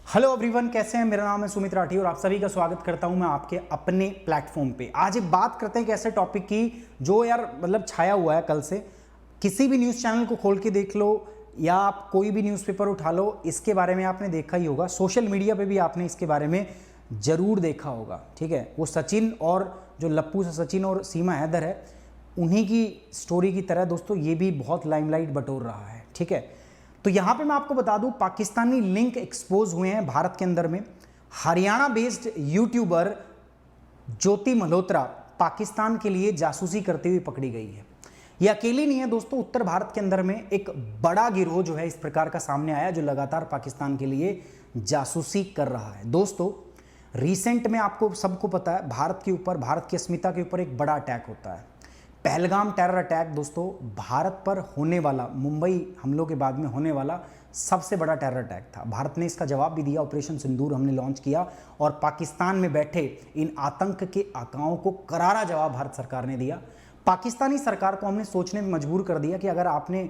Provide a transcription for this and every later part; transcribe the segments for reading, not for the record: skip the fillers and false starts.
Hello everyone, कैसे हैं। मेरा नाम है सुमित राठी और आप सभी का स्वागत करता हूं मैं आपके अपने प्लेटफॉर्म पे। आज एक बात करते हैं एक ऐसे टॉपिक की जो यार मतलब छाया हुआ है कल से। किसी भी न्यूज़ चैनल को खोल के देख लो या आप कोई भी न्यूज़पेपर उठा लो, इसके बारे में आपने देखा ही होगा। सोशल मीडिया पे भी आपने इसके बारे में ज़रूर देखा होगा, ठीक है। वो सचिन और जो लप्पू से सचिन और सीमा हैदर है, उन्हीं की स्टोरी की तरह दोस्तों ये भी बहुत लाइमलाइट बटोर रहा है, ठीक है। तो यहां पे मैं आपको बता दूं, पाकिस्तानी लिंक एक्सपोज हुए हैं भारत के अंदर में। हरियाणा बेस्ड यूट्यूबर ज्योति मल्होत्रा पाकिस्तान के लिए जासूसी करते हुए पकड़ी गई है। यह अकेली नहीं है दोस्तों, उत्तर भारत के अंदर में एक बड़ा गिरोह जो है इस प्रकार का सामने आया जो लगातार पाकिस्तान के लिए जासूसी कर रहा है। दोस्तों रिसेंट में आपको सबको पता है भारत के ऊपर, भारत की अस्मिता के ऊपर एक बड़ा अटैक होता है, पहलगाम टेरर अटैक। दोस्तों भारत पर होने वाला, मुंबई हमलों के बाद में होने वाला सबसे बड़ा टेरर अटैक था। भारत ने इसका जवाब भी दिया, ऑपरेशन सिंदूर हमने लॉन्च किया और पाकिस्तान में बैठे इन आतंक के आकाओं को करारा जवाब भारत सरकार ने दिया। पाकिस्तानी सरकार को हमने सोचने में मजबूर कर दिया कि अगर आपने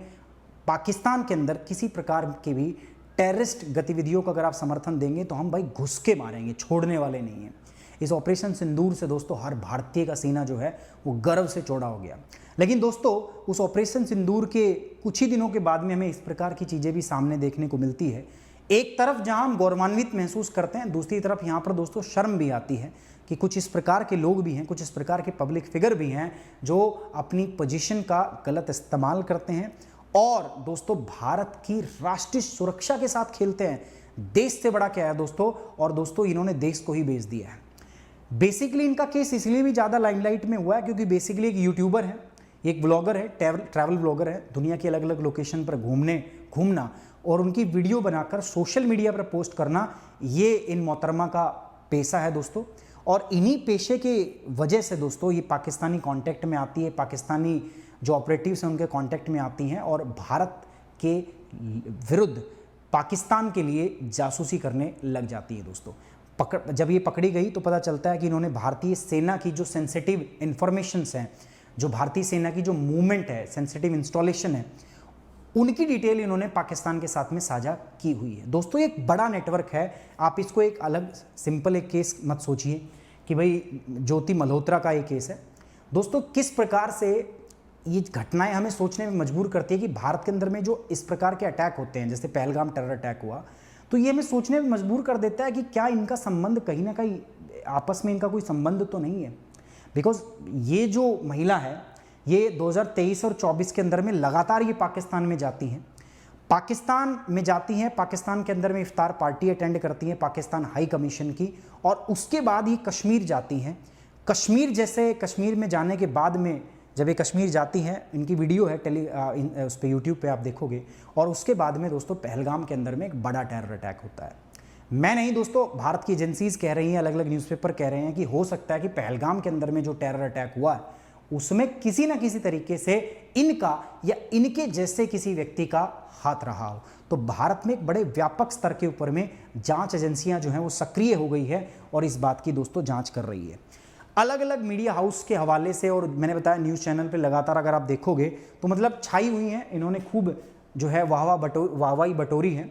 पाकिस्तान के अंदर किसी प्रकार की भी टेररिस्ट गतिविधियों का अगर आप समर्थन देंगे तो हम भाई घुस के मारेंगे, छोड़ने वाले नहीं हैं। इस ऑपरेशन सिंदूर से दोस्तों हर भारतीय का सीना जो है वो गर्व से चौड़ा हो गया। लेकिन दोस्तों उस ऑपरेशन सिंदूर के कुछ ही दिनों के बाद में हमें इस प्रकार की चीज़ें भी सामने देखने को मिलती है। एक तरफ जहां हम गौरवान्वित महसूस करते हैं, दूसरी तरफ यहाँ पर दोस्तों शर्म भी आती है कि कुछ इस प्रकार के लोग भी हैं, कुछ इस प्रकार के पब्लिक फिगर भी हैं जो अपनी पोजीशन का गलत इस्तेमाल करते हैं और दोस्तों भारत की राष्ट्रीय सुरक्षा के साथ खेलते हैं। देश से बड़ा क्या है दोस्तों, और दोस्तों इन्होंने देश को ही बेच दिया है। बेसिकली इनका केस इसलिए भी ज़्यादा लाइमलाइट में हुआ है क्योंकि बेसिकली एक यूट्यूबर है, एक ब्लॉगर है, ट्रैवल ब्लॉगर है, दुनिया की अलग अलग लोकेशन पर घूमना और उनकी वीडियो बनाकर सोशल मीडिया पर पोस्ट करना, ये इन मोहतरमा का पेशा है दोस्तों। और इन्हीं पेशे के वजह से दोस्तों ये पाकिस्तानी कांटेक्ट में आती है, पाकिस्तानी जो ऑपरेटिव्स हैं उनके कांटेक्ट में आती हैं और भारत के विरुद्ध पाकिस्तान के लिए जासूसी करने लग जाती है दोस्तों। जब ये पकड़ी गई तो पता चलता है कि इन्होंने भारतीय सेना की जो सेंसिटिव इंफॉर्मेशंस हैं, जो भारतीय सेना की जो मूवमेंट है, सेंसिटिव इंस्टॉलेशन है, उनकी डिटेल इन्होंने पाकिस्तान के साथ में साझा की हुई है। दोस्तों एक बड़ा नेटवर्क है, आप इसको एक अलग सिंपल एक केस मत सोचिए कि भाई ज्योति मल्होत्रा का ये केस है। दोस्तों किस प्रकार से ये घटनाएं हमें सोचने में मजबूर करती है कि भारत के अंदर में जो इस प्रकार के अटैक होते हैं, जैसे पहलगाम टेरर अटैक हुआ, तो ये हमें सोचने में मजबूर कर देता है कि क्या इनका संबंध कहीं ना कहीं आपस में इनका कोई संबंध तो नहीं है। बिकॉज ये जो महिला है ये 2023 और 24 के अंदर में लगातार ये पाकिस्तान में जाती हैं, पाकिस्तान के अंदर में इफ्तार पार्टी अटेंड करती हैं पाकिस्तान हाई कमीशन की, और उसके बाद ये कश्मीर जाती हैं। कश्मीर में जाने के बाद में जब ये कश्मीर जाती हैं, इनकी वीडियो है उस पर यूट्यूब पे आप देखोगे, और उसके बाद में दोस्तों पहलगाम के अंदर में एक बड़ा टेरर अटैक होता है। मैं नहीं दोस्तों, भारत की एजेंसीज कह रही हैं, अलग अलग न्यूज़पेपर कह रहे हैं कि हो सकता है कि पहलगाम के अंदर में जो टेरर अटैक हुआ है उसमें किसी ना किसी तरीके से इनका या इनके जैसे किसी व्यक्ति का हाथ रहा हो। तो भारत में एक बड़े व्यापक स्तर के ऊपर में जाँच एजेंसियाँ जो हैं वो सक्रिय हो गई है और इस बात की दोस्तों जाँच कर रही है अलग अलग मीडिया हाउस के हवाले से। और मैंने बताया न्यूज़ चैनल पे लगातार अगर आप देखोगे तो मतलब छाई हुई हैं, इन्होंने खूब जो है वाहवाही बटोरी है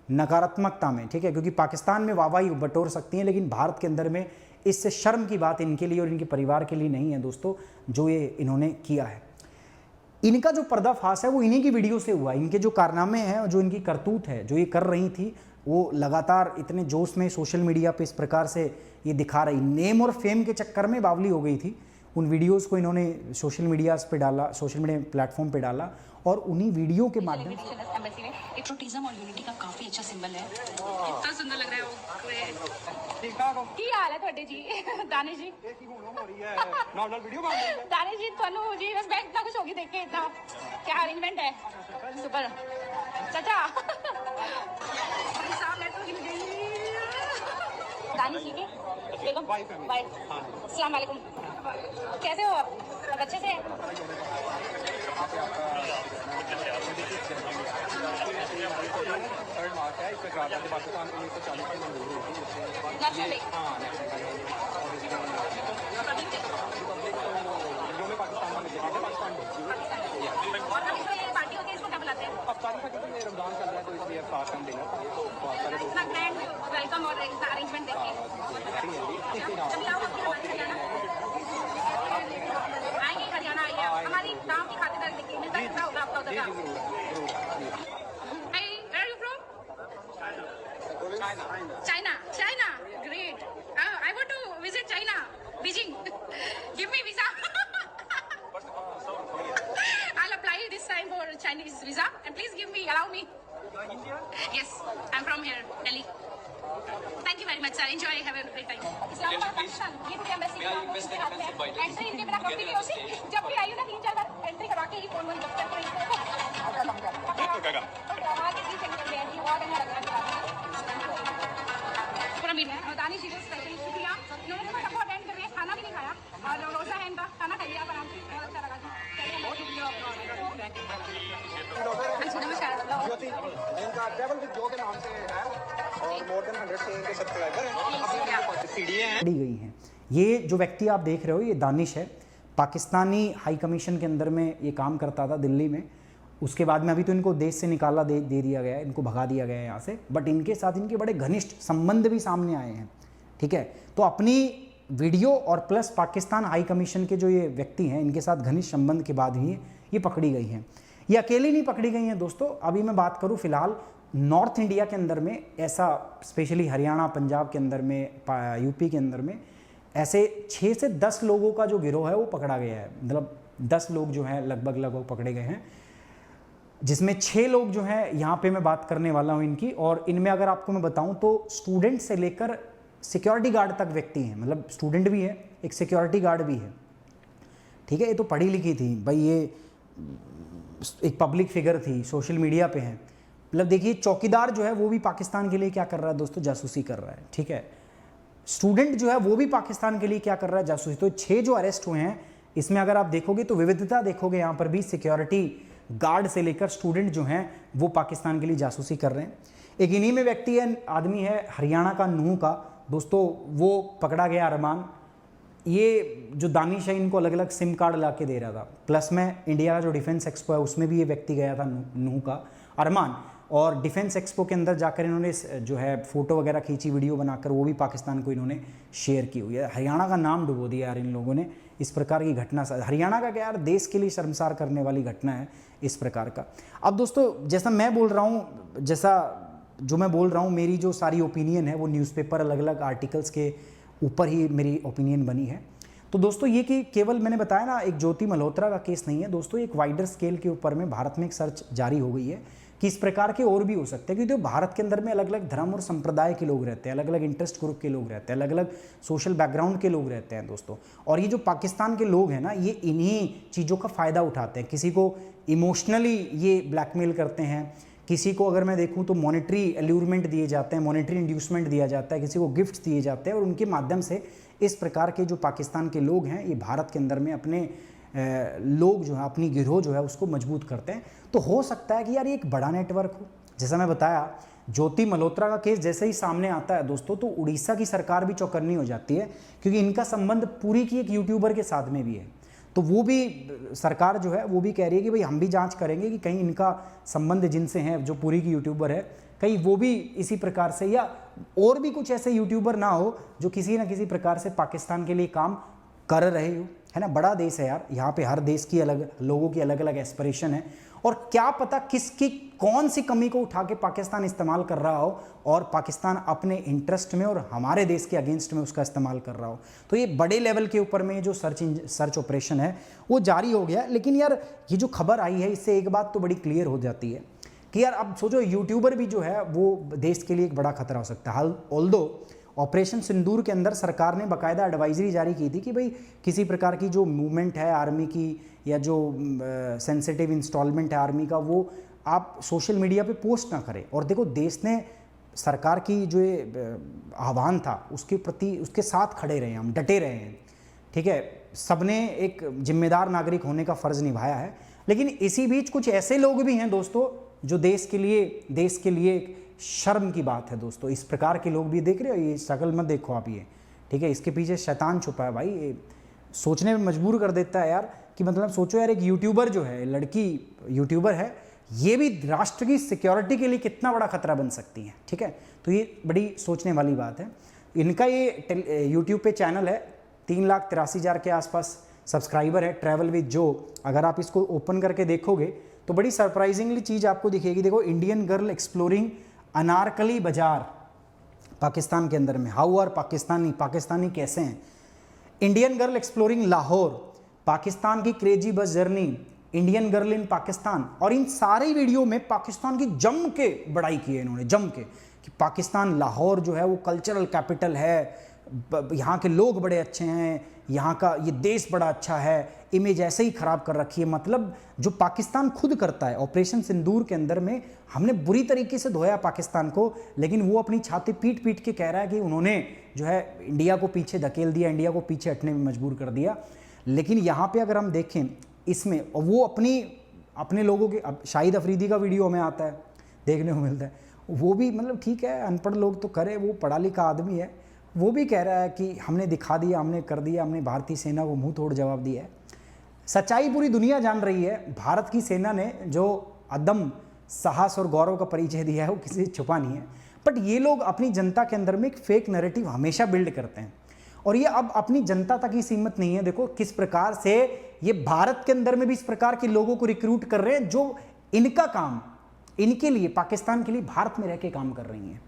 नकारात्मकता में, ठीक है, क्योंकि पाकिस्तान में वाहवाही बटोर सकती हैं लेकिन भारत के अंदर में इससे शर्म की बात इनके लिए और इनके परिवार के लिए नहीं है दोस्तों जो ये इन्होंने किया है। इनका जो पर्दाफाश है वो इन्हीं की वीडियो से हुआ। इनके जो कारनामे हैं, जो इनकी करतूत है, जो ये कर रही थी, वो लगातार इतने जोश में सोशल मीडिया पे इस प्रकार से ये दिखा रही, नेम और फेम के चक्कर में बावली हो गई थी। उन वीडियोस को इन्होंने सोशल मीडिया पे डाला, सोशल मीडिया प्लेटफॉर्म पे डाला और उन्हीं वीडियो के माध्यम से पेट्रोटिज्म और यूनिटी का काफी अच्छा सिंबल है। कितना सुंदर लग रहा है वो। ਕੀ ਹਾਲ ਹੈ ਤੁਹਾਡੇ ਜੀ ਦਾनिश जी? ਇਹ ਕੀ ਹੋਣ ਹੋ ਰਹੀ ਹੈ ਨਾਲ ਵੀਡੀਓ ਬਣ ਰਹੀ ਹੈ ਦਾनिश जी ਤੁਹਾਨੂੰ जी ਰਿਸਪੈਕਟ ना कुछ होगी देख के इतना क्या अरेंजमेंट है सुपर चाचा सामने तो गिर गई दानिश जी के बेगम वाइफ अस्सलाम वालेकुम कैसे हो आप अच्छे से थर्ड मार्च है इसमें पाकिस्तान 1940 की मंजूरी हुई थी नेशनल पाकिस्तान में पाकिस्तान पार्टी होती है इसको क्या बुलाते हैं रमजान चल रहा है तो इसलिए फास्ट एंड डिनर तो बहुत सारे लोग इतना ग्रैंड वेलकम और इतना अरेंजमेंट देख के कभी आओ आपके हमारे हरियाणा आएंगे हरियाणा आइए हमारी गाँव की खातिरदारी देखिए मिलता जुलता होगा आपका उधर का Hey, where are you from? China. China. Great. I want to visit China. Beijing. Give me visa. I'll apply this time for Chinese visa and please allow me. Yes, I'm from here, Delhi. Thank you very much, sir. Enjoy. Have a great time. Islamabad, Pakistan. ये तो embassy का entry इनके बिना कभी नहीं होती. जब भी आई हूँ ना 3-4 बार एंट्री करवा के ही फोन में बच्चे को पूरा मीट है और दानिश जी को स्पेशली शुक्रिया इन्होंने तो सबको अटेंड कर रहे हैं खाना भी नहीं खाया और रोजा है इनका खाना खाइए आप आराम से बहुत अच्छा लगा नमस्कार इनका ट्रैवल विद जो के नाम से है और मोर देन 100 के सब्सक्राइबर हैं सीढ़ियां हैं पड़ी गई हैं। ये जो व्यक्ति आप देख रहे हो ये दानिश है, पाकिस्तानी हाई कमीशन के अंदर में ये काम करता था दिल्ली में। उसके बाद में अभी तो इनको देश से निकाला दे दिया गया है, इनको भगा दिया गया है यहाँ से, बट इनके साथ इनके बड़े घनिष्ठ संबंध भी सामने आए हैं। ठीक है, तो अपनी वीडियो और प्लस पाकिस्तान हाई कमीशन के जो ये व्यक्ति हैं इनके साथ घनिष्ठ संबंध के बाद ही ये पकड़ी गई हैं। ये अकेली नहीं पकड़ी गई हैं दोस्तों। अभी मैं बात करूँ फिलहाल नॉर्थ इंडिया के अंदर में ऐसा स्पेशली हरियाणा पंजाब के अंदर में यूपी के अंदर में ऐसे 6 से 10 लोगों का जो गिरोह है वो पकड़ा गया है। मतलब 10 लोग जो हैं लगभग पकड़े गए हैं, जिसमें 6 लोग जो हैं यहाँ पे मैं बात करने वाला हूँ इनकी। और इनमें अगर आपको मैं बताऊँ तो स्टूडेंट से लेकर सिक्योरिटी गार्ड तक व्यक्ति हैं। मतलब स्टूडेंट भी है, एक सिक्योरिटी गार्ड भी है। ठीक है, ये तो पढ़ी लिखी थी भाई, ये एक पब्लिक फिगर थी, सोशल मीडिया पे है। मतलब देखिए चौकीदार जो है वो भी पाकिस्तान के लिए क्या कर रहा है दोस्तों, जासूसी कर रहा है। ठीक है, स्टूडेंट जो है वो भी पाकिस्तान के लिए क्या कर रहा है, जासूसी। तो 6 जो अरेस्ट हुए हैं इसमें अगर आप देखोगे तो विविधता देखोगे, यहाँ पर भी सिक्योरिटी गार्ड से लेकर स्टूडेंट जो हैं वो पाकिस्तान के लिए जासूसी कर रहे हैं। एक इन्हीं में व्यक्ति है, आदमी है हरियाणा का नूह का दोस्तों, वो पकड़ा गया अरमान। ये जो दानिश है इनको अलग अलग सिम कार्ड ला के दे रहा था। प्लस में इंडिया का जो डिफेंस एक्सपो है उसमें भी ये व्यक्ति गया था नूह का अरमान, और डिफेंस एक्सपो के अंदर जाकर इन्होंने जो है फ़ोटो वगैरह खींची, वीडियो बनाकर वो भी पाकिस्तान को इन्होंने शेयर की हुई है। हरियाणा का नाम डुबो दिया यार इन लोगों ने। इस प्रकार की घटना, हरियाणा का क्या यार, देश के लिए शर्मसार करने वाली घटना है इस प्रकार का। अब दोस्तों जैसा मैं बोल रहा हूँ, जो मैं बोल रहा हूँ, मेरी जो सारी ओपिनियन है वो न्यूज़पेपर अलग अलग आर्टिकल्स के ऊपर ही मेरी ओपिनियन बनी है। तो दोस्तों ये कि केवल मैंने बताया ना एक ज्योति मल्होत्रा का केस नहीं है दोस्तों, एक वाइडर स्केल के ऊपर में भारत में एक सर्च जारी हो गई है कि इस प्रकार के और भी हो सकते हैं। क्योंकि तो भारत के अंदर में अलग अलग धर्म और संप्रदाय के लोग रहते हैं, अलग अलग इंटरेस्ट ग्रुप के लोग रहते हैं, अलग अलग सोशल बैकग्राउंड के लोग रहते हैं दोस्तों। और ये जो पाकिस्तान के लोग हैं ना, ये इन्हीं चीज़ों का फ़ायदा उठाते हैं। किसी को इमोशनली ये ब्लैकमेल करते हैं, किसी को अगर मैं देखूं तो मॉनेटरी एल्यूरमेंट दिए जाते हैं, मॉनेटरी इंड्यूसमेंट दिया जाता है, किसी को गिफ्ट्स दिए जाते हैं, और उनके माध्यम से इस प्रकार के जो पाकिस्तान के लोग हैं ये भारत के अंदर में अपने लोग जो है, अपनी गिरोह जो है उसको मजबूत करते हैं। तो हो सकता है कि यार ये एक बड़ा नेटवर्क हो। जैसा मैं बताया, ज्योति मल्होत्रा का केस जैसे ही सामने आता है दोस्तों तो उड़ीसा की सरकार भी चौकन्नी हो जाती है, क्योंकि इनका संबंध पूरी की एक यूट्यूबर के साथ में भी है। तो वो भी सरकार जो है वो भी कह रही है कि भाई हम भी जांच करेंगे कि कहीं इनका संबंध जिनसे है, जो पूरी की यूट्यूबर है, कहीं वो भी इसी प्रकार से या और भी कुछ ऐसे यूट्यूबर ना हो जो किसी ना किसी प्रकार से पाकिस्तान के लिए काम कर रहे हो, है ना। बड़ा देश है यार, यहाँ पे हर देश की अलग लोगों की अलग अलग एस्पिरेशन है, और क्या पता किसकी कौन सी कमी को उठा के पाकिस्तान इस्तेमाल कर रहा हो और पाकिस्तान अपने इंटरेस्ट में और हमारे देश के अगेंस्ट में उसका इस्तेमाल कर रहा हो। तो ये बड़े लेवल के ऊपर में जो सर्च ऑपरेशन है वो जारी हो गया। लेकिन यार ये जो खबर आई है इससे एक बात तो बड़ी क्लियर हो जाती है कि यार अब सोचो यूट्यूबर भी जो है वो देश के लिए एक बड़ा खतरा हो सकता है। ऑल्दो ऑपरेशन सिंदूर के अंदर सरकार ने बाकायदा एडवाइजरी जारी की थी कि भाई किसी प्रकार की जो मूवमेंट है आर्मी की या जो सेंसिटिव इंस्टॉलमेंट है आर्मी का, वो आप सोशल मीडिया पे पोस्ट ना करें। और देखो देश ने सरकार की जो आह्वान था उसके प्रति उसके साथ खड़े रहे, हम डटे रहे हैं। ठीक है, सबने एक जिम्मेदार नागरिक होने का फ़र्ज़ निभाया है। लेकिन इसी बीच कुछ ऐसे लोग भी हैं दोस्तों जो देश के लिए एक शर्म की बात है दोस्तों। इस प्रकार के लोग भी देख रहे हो, ये शक्ल मत देखो आप ये, ठीक है, इसके पीछे शैतान छुपा है भाई। ये सोचने में मजबूर कर देता है यार कि मतलब सोचो यार, एक यूट्यूबर जो है, लड़की यूट्यूबर है, ये भी राष्ट्र की सिक्योरिटी के लिए कितना बड़ा खतरा बन सकती हैं। ठीक है, तो ये बड़ी सोचने वाली बात है। इनका ये यूट्यूब पे चैनल है, 3,83,000 के आसपास सब्सक्राइबर है, ट्रैवल विद जो। अगर आप इसको ओपन करके देखोगे तो बड़ी सरप्राइजिंगली चीज़ आपको दिखेगी। देखो, इंडियन गर्ल एक्सप्लोरिंग अनारकली बाजार पाकिस्तान के अंदर में, हाउ आर पाकिस्तानी, पाकिस्तानी कैसे हैं। Indian girl exploring Lahore, Pakistan की crazy bus journey, Indian girl in Pakistan. और इन सारे वीडियो में पाकिस्तान की जम के बड़ाई की है इन्होंने, जम के, कि पाकिस्तान लाहौर जो है वो कल्चरल कैपिटल है, यहाँ के लोग बड़े अच्छे हैं, यहाँ का ये देश बड़ा अच्छा है। इमेज ऐसे ही खराब कर रखी है। मतलब जो पाकिस्तान खुद करता है, ऑपरेशन सिंदूर के अंदर में हमने बुरी तरीके से धोया पाकिस्तान को, लेकिन वो अपनी छाती पीट पीट के कह रहा है कि उन्होंने जो है इंडिया को पीछे धकेल दिया, इंडिया को पीछे हटने में मजबूर कर दिया। लेकिन यहाँ पे अगर हम देखें इसमें, वो अपने लोगों के, अब शाहिद अफरीदी का वीडियो हमें आता है, देखने को मिलता है, वो भी मतलब ठीक है, अनपढ़ लोग तो करे, वो पढ़ा लिखा आदमी है, वो भी कह रहा है कि हमने दिखा दिया, हमने कर दिया, हमने भारतीय सेना को मुंह तोड़ जवाब दिया है। सच्चाई पूरी दुनिया जान रही है, भारत की सेना ने जो अदम साहस और गौरव का परिचय दिया है वो किसी से छुपा नहीं है। बट ये लोग अपनी जनता के अंदर में एक फेक नैरेटिव हमेशा बिल्ड करते हैं, और ये अब अपनी जनता तक ही सीमित नहीं है। देखो किस प्रकार से ये भारत के अंदर में भी इस प्रकार के लोगों को रिक्रूट कर रहे हैं जो इनका काम, इनके लिए, पाकिस्तान के लिए भारत में रह के काम कर रही हैं।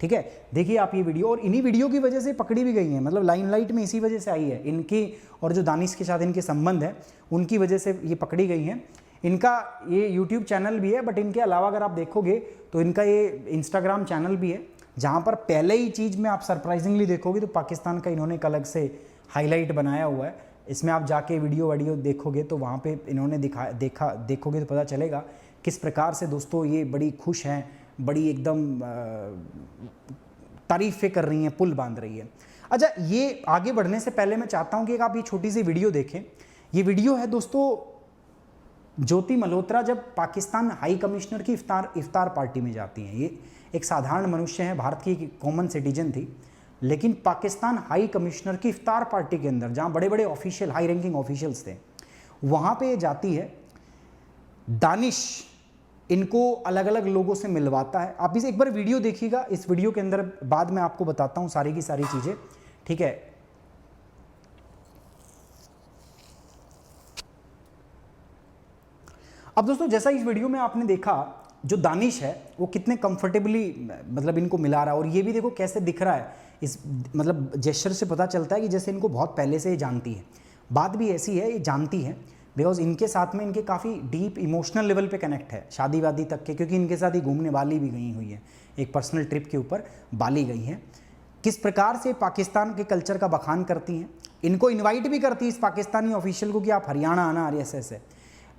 ठीक है, देखिए आप ये वीडियो, और इन्हीं वीडियो की वजह से पकड़ी भी गई हैं, मतलब लाइमलाइट में इसी वजह से आई है इनकी, और जो दानिश के साथ इनके संबंध है उनकी वजह से ये पकड़ी गई हैं। इनका ये यूट्यूब चैनल भी है, बट इनके अलावा अगर आप देखोगे तो इनका ये इंस्टाग्राम चैनल भी है, जहाँ पर पहले ही चीज़ में आप सरप्राइजिंगली देखोगे तो पाकिस्तान का इन्होंने एक अलग से हाईलाइट बनाया हुआ है। इसमें आप जाके वीडियो देखोगे तो वहाँ पे इन्होंने देखोगे तो पता चलेगा किस प्रकार से दोस्तों ये बड़ी खुश हैं, बड़ी एकदम तारीफ़ें कर रही हैं, पुल बांध रही है। अच्छा, ये आगे बढ़ने से पहले मैं चाहता हूँ कि एक आप ये छोटी सी वीडियो देखें। ये वीडियो है दोस्तों, ज्योति मल्होत्रा जब पाकिस्तान हाई कमिश्नर की इफ्तार पार्टी में जाती हैं। ये एक साधारण मनुष्य हैं, भारत की कॉमन सिटीजन थी, लेकिन पाकिस्तान हाई कमिश्नर की इफ्तार पार्टी के अंदर, जहाँ बड़े बड़े ऑफिशियल, हाई रैंकिंग ऑफिशियल्स थे, वहाँ पे जाती है। दानिश इनको अलग अलग लोगों से मिलवाता है। आप इसे एक बार वीडियो देखिएगा, इस वीडियो के अंदर बाद में आपको बताता हूँ सारी की सारी चीज़ें। ठीक है, अब दोस्तों जैसा इस वीडियो में आपने देखा, जो दानिश है वो कितने कंफर्टेबली मतलब इनको मिला रहा है, और ये भी देखो कैसे दिख रहा है, इस मतलब जेस्चर से पता चलता है कि जैसे इनको बहुत पहले से ये जानती है। बात भी ऐसी है, ये जानती है, बिकॉज इनके साथ में इनके काफ़ी डीप इमोशनल लेवल पे कनेक्ट है, शादी वादी तक के, क्योंकि इनके साथ ही घूमने बाली भी गई हुई है, एक पर्सनल ट्रिप के ऊपर बाली गई हैं। किस प्रकार से पाकिस्तान के कल्चर का बखान करती हैं, इनको इन्वाइट भी करती है इस पाकिस्तानी ऑफिशियल को कि आप हरियाणा आना, RSS।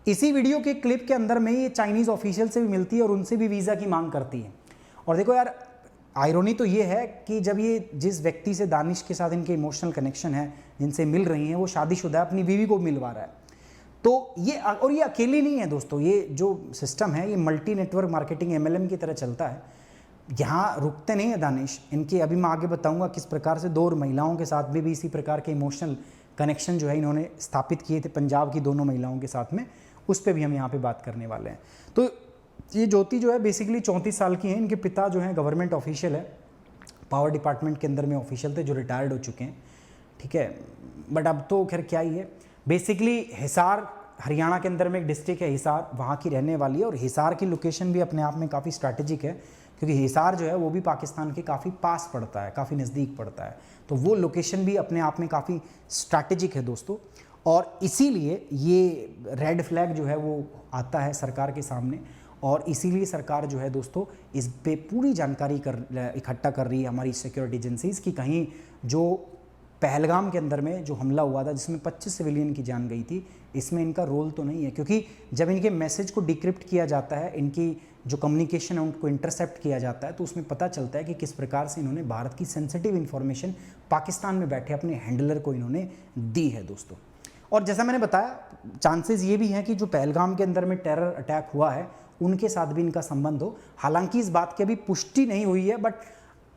इसी वीडियो के क्लिप के अंदर में ये चाइनीज़ ऑफिशियल से भी मिलती है और उनसे भी वीज़ा की मांग करती है। और देखो यार, आयरोनी तो ये है कि जब ये जिस व्यक्ति से, दानिश के साथ इनके इमोशनल कनेक्शन है, जिनसे मिल रही हैं, वो शादीशुदा अपनी बीवी को मिलवा रहा है। तो ये, और ये अकेली नहीं है दोस्तों, ये जो सिस्टम है ये मल्टी नेटवर्क मार्केटिंग MLM की तरह चलता है। यहाँ रुकते नहीं है दानिश, इनके अभी मैं आगे बताऊँगा किस प्रकार से 2 महिलाओं के साथ भी इसी प्रकार के इमोशनल कनेक्शन जो है इन्होंने स्थापित किए थे पंजाब की 2 महिलाओं के साथ में, उस पर भी हम यहाँ पे बात करने वाले हैं। तो ये ज्योति जो है बेसिकली 34 साल की हैं। इनके पिता जो हैं गवर्नमेंट ऑफिशियल है, पावर डिपार्टमेंट के अंदर में ऑफिशियल थे, जो रिटायर्ड हो चुके हैं। ठीक है, बट अब तो खैर क्या ही है, बेसिकली हिसार हरियाणा के अंदर में एक डिस्ट्रिक्ट है हिसार, वहाँ की रहने वाली है। और हिसार की लोकेशन भी अपने आप में काफ़ी स्ट्रैटेजिक है, क्योंकि हिसार जो है वो भी पाकिस्तान के काफ़ी पास पड़ता है, काफ़ी नज़दीक पड़ता है। तो वो लोकेशन भी अपने आप में काफ़ी स्ट्रैटेजिक है दोस्तों, और इसीलिए ये रेड फ्लैग जो है वो आता है सरकार के सामने, और इसीलिए सरकार जो है दोस्तों इस पे पूरी जानकारी इकट्ठा कर रही है हमारी सिक्योरिटी एजेंसीज़ की। कहीं जो पहलगाम के अंदर में जो हमला हुआ था जिसमें 25 सिविलियन की जान गई थी, इसमें इनका रोल तो नहीं है, क्योंकि जब इनके मैसेज को डिक्रिप्ट किया जाता है, इनकी जो कम्युनिकेशन है उनको इंटरसेप्ट किया जाता है, तो उसमें पता चलता है कि किस प्रकार से इन्होंने भारत की सेंसिटिव इन्फॉर्मेशन पाकिस्तान में बैठे अपने हैंडलर को इन्होंने दी है दोस्तों। और जैसा मैंने बताया, चांसेस ये भी हैं कि जो पहलगाम के अंदर में टेरर अटैक हुआ है उनके साथ भी इनका संबंध हो। हालांकि इस बात की अभी पुष्टि नहीं हुई है, बट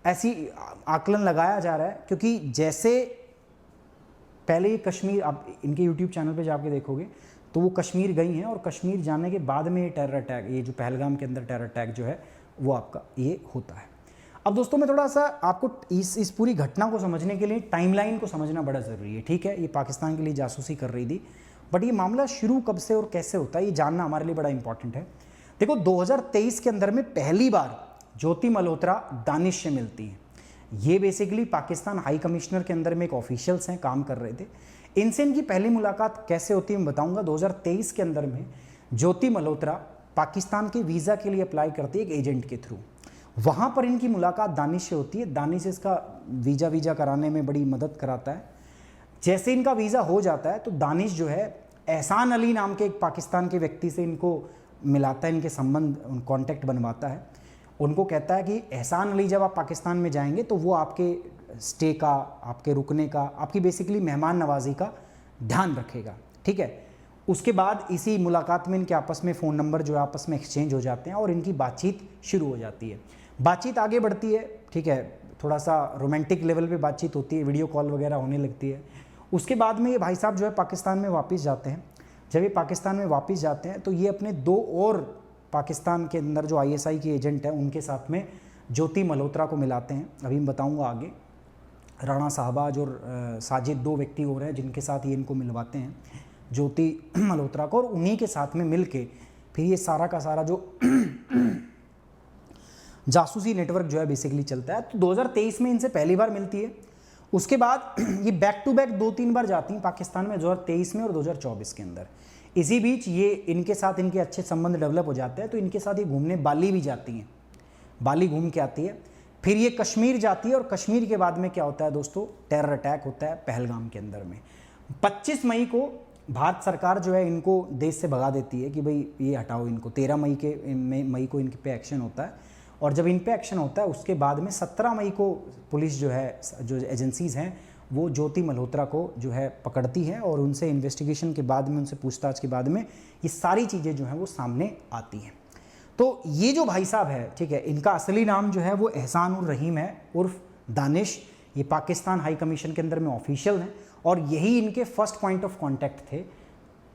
ऐसी आकलन लगाया जा रहा है, क्योंकि जैसे पहले ये कश्मीर, आप इनके YouTube चैनल पे जाके देखोगे तो वो कश्मीर गई हैं और कश्मीर जाने के बाद में ये टेरर अटैक, ये जो पहलगाम के अंदर टेरर अटैक जो है वो आपका ये होता है। अब दोस्तों मैं थोड़ा सा आपको इस पूरी घटना को समझने के लिए टाइमलाइन को समझना बड़ा ज़रूरी है। ठीक है, ये पाकिस्तान के लिए जासूसी कर रही थी, बट ये मामला शुरू कब से और कैसे होता है ये जानना हमारे लिए बड़ा इंपॉर्टेंट है। देखो 2023 के अंदर में पहली बार ज्योति मल्होत्रा दानिश से मिलती हैं। ये बेसिकली पाकिस्तान हाई कमिश्नर के अंदर में एक ऑफिशियल्स हैं, काम कर रहे थे। इनसे इनकी पहली मुलाकात कैसे होती है मैं बताऊंगा। 2023 के अंदर में ज्योति मल्होत्रा पाकिस्तान के वीज़ा के लिए अप्लाई करती है एक एजेंट के थ्रू। वहाँ पर इनकी मुलाकात दानिश से होती है। दानिश इसका वीज़ा कराने में बड़ी मदद कराता है। जैसे इनका वीज़ा हो जाता है तो दानिश जो है एहसान अली नाम के एक पाकिस्तान के व्यक्ति से इनको मिलाता है, इनके संबंध कॉन्टैक्ट बनवाता है। उनको कहता है कि एहसान अली जब आप पाकिस्तान में जाएंगे तो वो आपके स्टे का, आपके रुकने का, आपकी बेसिकली मेहमान नवाजी का ध्यान रखेगा। ठीक है, उसके बाद इसी मुलाकात में इनके आपस में फ़ोन नंबर जो है आपस में एक्सचेंज हो जाते हैं और इनकी बातचीत शुरू हो जाती है। बातचीत आगे बढ़ती है। ठीक है, थोड़ा सा रोमांटिक लेवल पे बातचीत होती है, वीडियो कॉल वगैरह होने लगती है। उसके बाद में ये भाई साहब जो है पाकिस्तान में वापस जाते हैं। जब ये पाकिस्तान में वापस जाते हैं तो ये अपने 2 और पाकिस्तान के अंदर जो ISI की एजेंट है उनके साथ में ज्योति मल्होत्रा को मिलाते हैं। अभी मैं बताऊंगा आगे। राणा साहबाज और साजिद 2 व्यक्ति और हैं जिनके साथ ये इनको मिलवाते हैं ज्योति मल्होत्रा को, और उन्हीं के साथ में मिल के फिर ये सारा का सारा जो जासूसी नेटवर्क जो है बेसिकली चलता है। तो 2023 में इनसे पहली बार मिलती है। उसके बाद ये बैक टू बैक 2-3 बार जाती हैं पाकिस्तान में, 2023 में और 2024 के अंदर। इसी बीच ये इनके साथ इनके अच्छे संबंध डेवलप हो जाते हैं तो इनके साथ ये घूमने बाली भी जाती हैं। बाली घूम के आती है, फिर ये कश्मीर जाती है और कश्मीर के बाद में क्या होता है दोस्तों, टेरर अटैक होता है पहलगाम के अंदर में। 25 मई को भारत सरकार जो है इनको देश से भगा देती है कि भाई ये हटाओ इनको। 13 मई को इनके पे एक्शन होता है, और जब इन पे एक्शन होता है उसके बाद में 17 मई को पुलिस जो है, जो एजेंसीज़ हैं वो ज्योति मल्होत्रा को जो है पकड़ती है और उनसे इन्वेस्टिगेशन के बाद में, उनसे पूछताछ के बाद में ये सारी चीज़ें जो हैं वो सामने आती हैं। तो ये जो भाई साहब है, ठीक है, इनका असली नाम जो है वो एहसान उर रहीम है उर्फ दानिश। ये पाकिस्तान हाई कमीशन के अंदर में ऑफिशियल हैं और यही इनके फर्स्ट पॉइंट ऑफ कॉन्टैक्ट थे।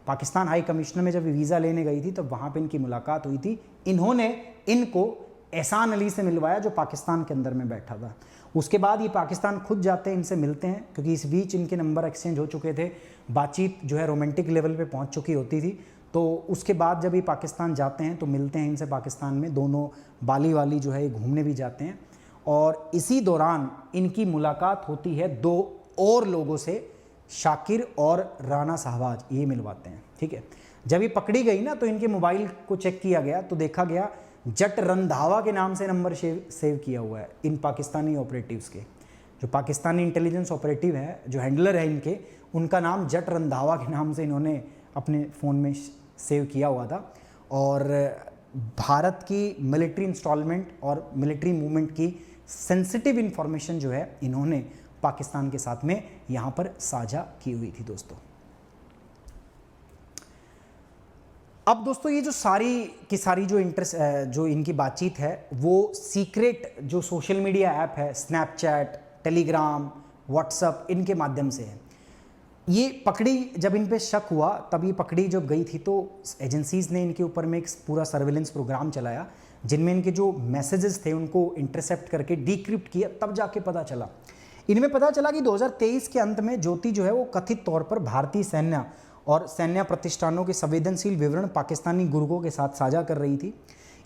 पाकिस्तान हाई कमिश्नर में जब वीज़ा लेने गई थी तब वहाँ पे इनकी मुलाकात हुई थी। इन्होंने इनको एहसान अली से मिलवाया जो पाकिस्तान के अंदर में बैठा था। उसके बाद ये पाकिस्तान खुद जाते हैं, इनसे मिलते हैं, क्योंकि इस बीच इनके नंबर एक्सचेंज हो चुके थे, बातचीत जो है रोमांटिक लेवल पे पहुंच चुकी होती थी। तो उसके बाद जब ये पाकिस्तान जाते हैं तो मिलते हैं इनसे पाकिस्तान में, दोनों बाली वाली जो है ये घूमने भी जाते हैं। और इसी दौरान इनकी मुलाकात होती है 2 और लोगों से, शाकिर और राणा साहबाज, ये मिलवाते हैं। ठीक है, जब ये पकड़ी गई ना तो इनके मोबाइल को चेक किया गया तो देखा गया जट रंधावा के नाम से नंबर सेव किया हुआ है इन पाकिस्तानी ऑपरेटिव्स के। जो पाकिस्तानी इंटेलिजेंस ऑपरेटिव है, जो हैंडलर है इनके, उनका नाम जट रंधावा के नाम से इन्होंने अपने फ़ोन में सेव किया हुआ था। और भारत की मिलिट्री इंस्टॉलमेंट और मिलिट्री मूवमेंट की सेंसिटिव इन्फॉर्मेशन जो है इन्होंने पाकिस्तान के साथ में यहाँ पर साझा की हुई थी दोस्तों। अब दोस्तों ये जो सारी की सारी जो इनकी बातचीत है वो सीक्रेट जो सोशल मीडिया ऐप है, स्नैपचैट, टेलीग्राम, व्हाट्सएप, इनके माध्यम से है। ये पकड़ी, जब इन पे शक हुआ तब ये पकड़ी जब गई थी तो एजेंसीज़ ने इनके ऊपर में एक पूरा सर्विलेंस प्रोग्राम चलाया जिनमें इनके जो मैसेजेस थे उनको इंटरसेप्ट करके डिक्रिप्ट किया। तब जाके पता चला, इनमें पता चला कि 2023 के अंत में ज्योति जो है वो कथित तौर पर भारतीय सैन्य और सैन्य प्रतिष्ठानों के संवेदनशील विवरण पाकिस्तानी गुर्गों के साथ साझा कर रही थी।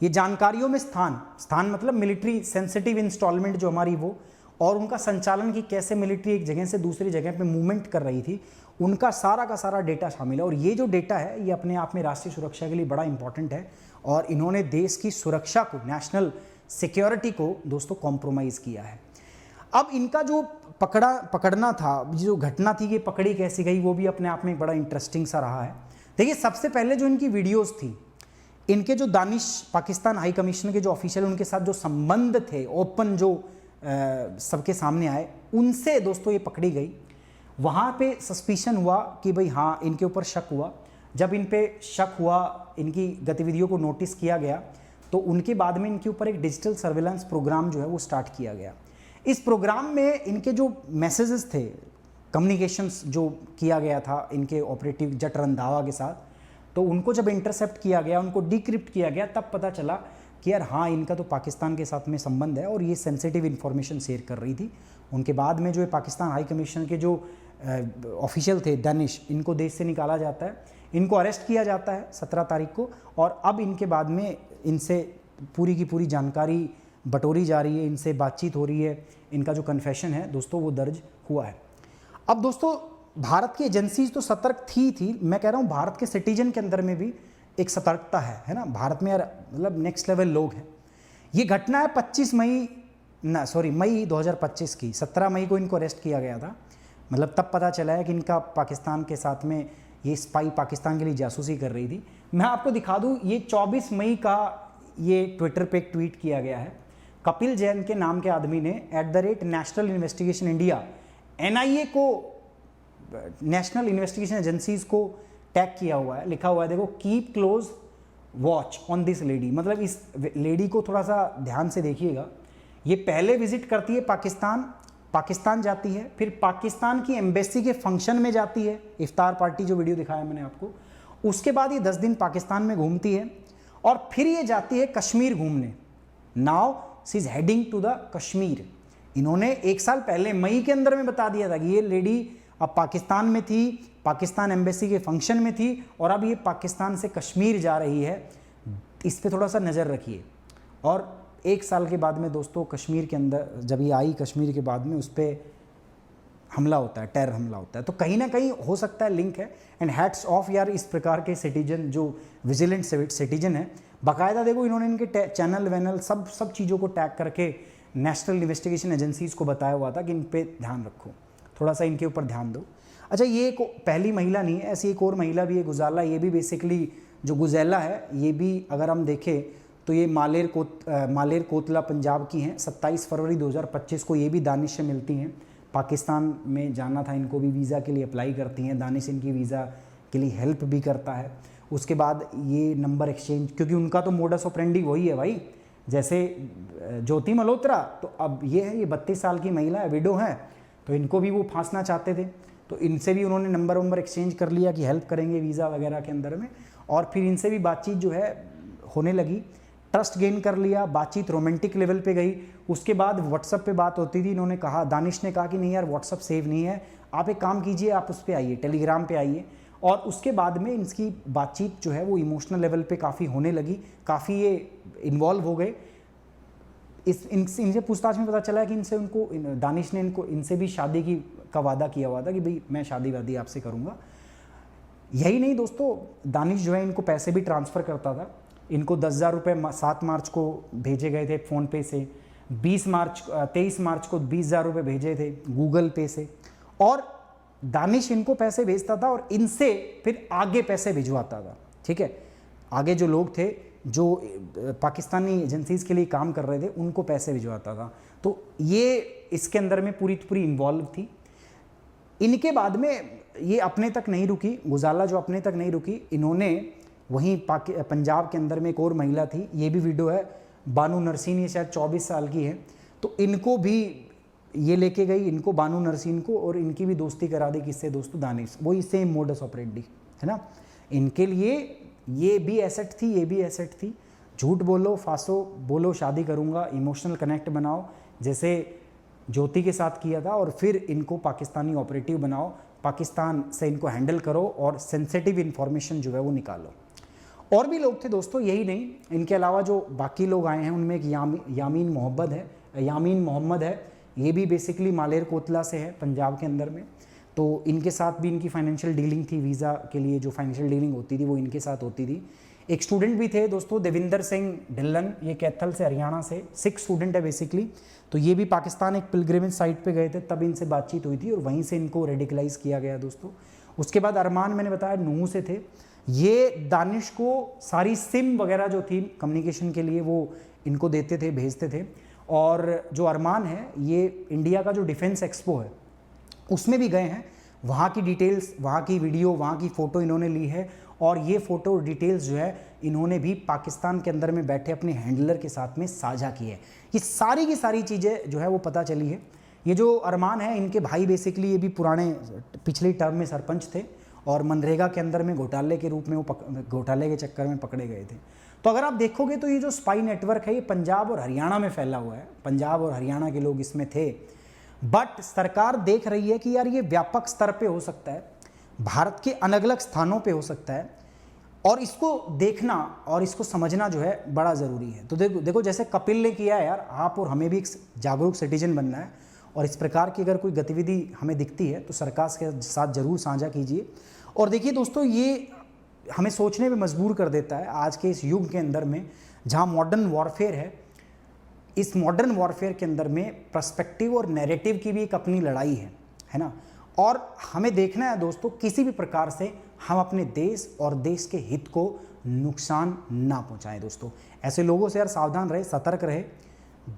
ये जानकारियों में स्थान मतलब मिलिट्री सेंसिटिव इंस्टॉलमेंट जो हमारी वो, और उनका संचालन की कैसे मिलिट्री एक जगह से दूसरी जगह पे मूवमेंट कर रही थी, उनका सारा का सारा डेटा शामिल है। और ये जो डेटा है ये अपने आप में राष्ट्रीय सुरक्षा के लिए बड़ा इंपॉर्टेंट है और इन्होंने देश की सुरक्षा को, नेशनल सिक्योरिटी को दोस्तों कॉम्प्रोमाइज़ किया है। अब इनका जो पकड़ना था, जो घटना थी, ये पकड़ी कैसी गई, वो भी अपने आप में एक बड़ा इंटरेस्टिंग सा रहा है। देखिए, सबसे पहले जो इनकी वीडियोस थी, इनके जो दानिश पाकिस्तान हाई कमिश्नर के जो ऑफिशियल उनके साथ जो संबंध थे ओपन, जो सबके सामने आए, उनसे दोस्तों ये पकड़ी गई। वहाँ पे सस्पिशन हुआ कि भाई हाँ इनके ऊपर शक हुआ। जब इन पे शक हुआ, इनकी गतिविधियों को नोटिस किया गया, तो उनके बाद में इनके ऊपर एक डिजिटल सर्विलांस प्रोग्राम जो है वो स्टार्ट किया गया। इस प्रोग्राम में इनके जो मैसेजेस थे, कम्युनिकेशंस जो किया गया था इनके ऑपरेटिव जट रंधावा के साथ, तो उनको जब इंटरसेप्ट किया गया, उनको डिक्रिप्ट किया गया, तब पता चला कि यार हाँ, इनका तो पाकिस्तान के साथ में संबंध है और ये सेंसिटिव इन्फॉर्मेशन शेयर कर रही थी। उनके बाद में जो है पाकिस्तान हाई कमीशन के जो ऑफिशियल थे दानिश, इनको देश से निकाला जाता है, इनको अरेस्ट किया जाता है 17 तारीख को, और अब इनके बाद में इनसे पूरी की पूरी जानकारी बटोरी जा रही है, इनसे बातचीत हो रही है, इनका जो कन्फेशन है दोस्तों वो दर्ज हुआ है। अब दोस्तों भारत की एजेंसीज तो सतर्क थी, मैं कह रहा हूँ भारत के सिटीजन के अंदर में भी एक सतर्कता है ना। भारत में यार मतलब नेक्स्ट लेवल लोग हैं। ये घटना है मई 2025 की। 17 मई को इनको अरेस्ट किया गया था, मतलब तब पता चला है कि इनका पाकिस्तान के साथ में ये स्पाई पाकिस्तान के लिए जासूसी कर रही थी। मैं आपको दिखा दूँ, ये 24 मई का ये ट्विटर पे एक ट्वीट किया गया है। कपिल जैन के नाम के आदमी ने @नेशनल इन्वेस्टिगेशन इंडिया NIA को, नेशनल इन्वेस्टिगेशन एजेंसीज को टैग किया हुआ है, लिखा हुआ है देखो, keep close watch on this lady. मतलब इस लेडी को थोड़ा सा ध्यान से देखिएगा। ये पहले विजिट करती है पाकिस्तान जाती है, फिर पाकिस्तान की एम्बेसी के फंक्शन में जाती है, इफ्तार पार्टी जो वीडियो दिखाया मैंने आपको। उसके बाद ये 10 दिन पाकिस्तान में घूमती है और फिर ये जाती है कश्मीर घूमने। Now she is heading to the Kashmir. इन्होंने 1 साल पहले मई के अंदर में बता दिया था कि ये लेडी अब पाकिस्तान में थी, पाकिस्तान एम्बेसी के फंक्शन में थी और अब ये पाकिस्तान से कश्मीर जा रही है। इस पे थोड़ा सा नज़र रखिए। और 1 साल के बाद में दोस्तों कश्मीर के अंदर जब ये आई, कश्मीर के बाद में उस पर हमला होता है, टेरर हमला होता है। तो कहीं ना कहीं हो सकता है लिंक है। एंड हैट्स ऑफ यार इस प्रकार के सिटीजन जो विजिलेंट सिटीजन है, बाकायदा देखो इन्होंने इनके चैनल वैनल सब चीज़ों को टैग करके नेशनल इन्वेस्टिगेशन एजेंसीज को बताया हुआ था कि इन पे ध्यान रखो, थोड़ा सा इनके ऊपर ध्यान दो। अच्छा, ये एक पहली महिला नहीं है, ऐसी एक और महिला भी है, गुजाला। ये भी बेसिकली जो गुजैला है, ये भी अगर हम देखें तो ये मालेर कोतला पंजाब की हैं। 27 फरवरी 2025 को ये भी दानिश से मिलती हैं। पाकिस्तान में जाना था इनको भी, वीज़ा के लिए अप्लाई करती हैं। दानिश इनकी वीज़ा के लिए हेल्प भी करता है। उसके बाद ये नंबर एक्सचेंज, क्योंकि उनका तो मोडस ऑपरेंडी वही है भाई, जैसे ज्योति मल्होत्रा, तो अब ये है, ये 32 साल की महिला है, विडो है, तो इनको भी वो फांसना चाहते थे। तो इनसे भी उन्होंने नंबर एक्सचेंज कर लिया कि हेल्प करेंगे वीज़ा वगैरह के अंदर में, और फिर इनसे भी बातचीत जो है होने लगी, ट्रस्ट गेन कर लिया, बातचीत रोमांटिक लेवल पे गई। उसके बाद व्हाट्सअप पे बात होती थी। इन्होंने कहा, दानिश ने कहा कि नहीं यार व्हाट्सअप सेव नहीं है, आप एक काम कीजिए, आप उस पर आइए, टेलीग्राम पे आइए। और उसके बाद में इनकी बातचीत जो है वो इमोशनल लेवल पे काफ़ी होने लगी, काफ़ी ये इन्वॉल्व हो गए। इनसे पूछताछ में पता चला कि दानिश ने इनसे भी शादी का वादा किया हुआ था कि भाई मैं शादी वादी आपसे करूँगा। यही नहीं दोस्तों, दानिश जो है इनको पैसे भी ट्रांसफ़र करता था। इनको 10,000 रुपये 7 मार्च को भेजे गए थे फ़ोनपे से, 23 मार्च को 20,000 रुपये भेजे थे गूगल पे से, और दानिश इनको पैसे भेजता था और इनसे फिर आगे पैसे भिजवाता था। ठीक है, आगे जो लोग थे जो पाकिस्तानी एजेंसीज़ के लिए काम कर रहे थे उनको पैसे भिजवाता था। तो ये इसके अंदर में पूरी इन्वॉल्व थी। इनके बाद में ये अपने तक नहीं रुकी, गुजाला जो अपने तक नहीं रुकी, इन्होंने वहीं पंजाब के अंदर में एक और महिला थी, ये भी वीडियो है, बानू नरसीन, ये शायद 24 साल की है, तो इनको भी ये लेके गई, इनको बानू नरसीन को, और इनकी भी दोस्ती करा दी। किससे दोस्तों? दानिश। वही सेम मोडस ऑपरेंडी है ना। इनके लिए ये भी एसेट थी, ये भी एसेट थी। झूठ बोलो, फांसो, बोलो शादी करूँगा, इमोशनल कनेक्ट बनाओ, जैसे ज्योति के साथ किया था, और फिर इनको पाकिस्तानी ऑपरेटिव बनाओ, पाकिस्तान से इनको हैंडल करो और सेंसिटिव इन्फॉर्मेशन जो है वो निकालो। और भी लोग थे दोस्तों, यही नहीं, इनके अलावा जो बाकी लोग आए हैं उनमें एक यामीन मोहम्मद है। ये भी बेसिकली मालेर कोतला से है, पंजाब के अंदर में। तो इनके साथ भी इनकी फाइनेंशियल डीलिंग थी, वीज़ा के लिए जो फाइनेंशियल डीलिंग होती थी वो इनके साथ होती थी। एक स्टूडेंट भी थे दोस्तों, देविंदर सिंह ढिल्लन, ये कैथल से, हरियाणा से, सिख स्टूडेंट है बेसिकली। तो ये भी पाकिस्तान एक पिलग्रिमेज साइट पे गए थे, तब इनसे बातचीत हुई थी और वहीं से इनको रेडिकलाइज किया गया दोस्तों। उसके बाद अरमान, मैंने बताया, नूह से थे। ये दानिश को सारी सिम वगैरह जो थी कम्युनिकेशन के लिए वो इनको देते थे, भेजते थे। और जो अरमान है, ये इंडिया का जो डिफेंस एक्सपो है उसमें भी गए हैं, वहाँ की डिटेल्स, वहाँ की वीडियो, वहाँ की फ़ोटो इन्होंने ली है, और ये फ़ोटो डिटेल्स जो है इन्होंने भी पाकिस्तान के अंदर में बैठे अपने हैंडलर के साथ में साझा की है। ये सारी की सारी चीज़ें जो है वो पता चली है। ये जो अरमान है, इनके भाई बेसिकली ये भी पुराने पिछले टर्म में सरपंच थे, और मनरेगा के अंदर में घोटाले के रूप में वो घोटाले के चक्कर में पकड़े गए थे। तो अगर आप देखोगे तो ये जो स्पाई नेटवर्क है ये पंजाब और हरियाणा में फैला हुआ है, पंजाब और हरियाणा के लोग इसमें थे। बट सरकार देख रही है कि यार ये व्यापक स्तर पे हो सकता है, भारत के अलग अलग स्थानों पे हो सकता है, और इसको देखना और इसको समझना जो है बड़ा ज़रूरी है। तो देखो जैसे कपिल ने किया है यार, आप और हमें भी एक जागरूक सिटीजन बनना है, और इस प्रकार की अगर कोई गतिविधि हमें दिखती है तो सरकार के साथ ज़रूर साझा कीजिए। और देखिए दोस्तों, ये हमें सोचने पे मजबूर कर देता है आज के इस युग के अंदर में जहाँ मॉडर्न वॉरफेयर है। इस मॉडर्न वॉरफेयर के अंदर में पर्सपेक्टिव और नैरेटिव की भी एक अपनी लड़ाई है ना। और हमें देखना है दोस्तों, किसी भी प्रकार से हम अपने देश और देश के हित को नुकसान ना पहुंचाएं। दोस्तों ऐसे लोगों से यार सावधान रहे, सतर्क रहे,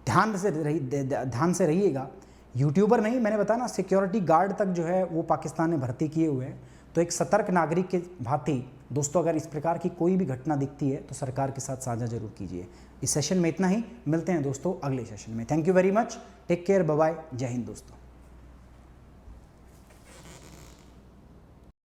ध्यान से रहिएगा। यूट्यूबर नहीं, मैंने बताया ना, सिक्योरिटी गार्ड तक जो है वो पाकिस्तान ने भर्ती किए हुए हैं। तो एक सतर्क नागरिक के भांति दोस्तों अगर इस प्रकार की कोई भी घटना दिखती है तो सरकार के साथ साझा जरूर कीजिए। इस सेशन में इतना ही, मिलते हैं दोस्तों अगले सेशन में। Thank you very much, take care, bye bye, जय हिंद दोस्तों।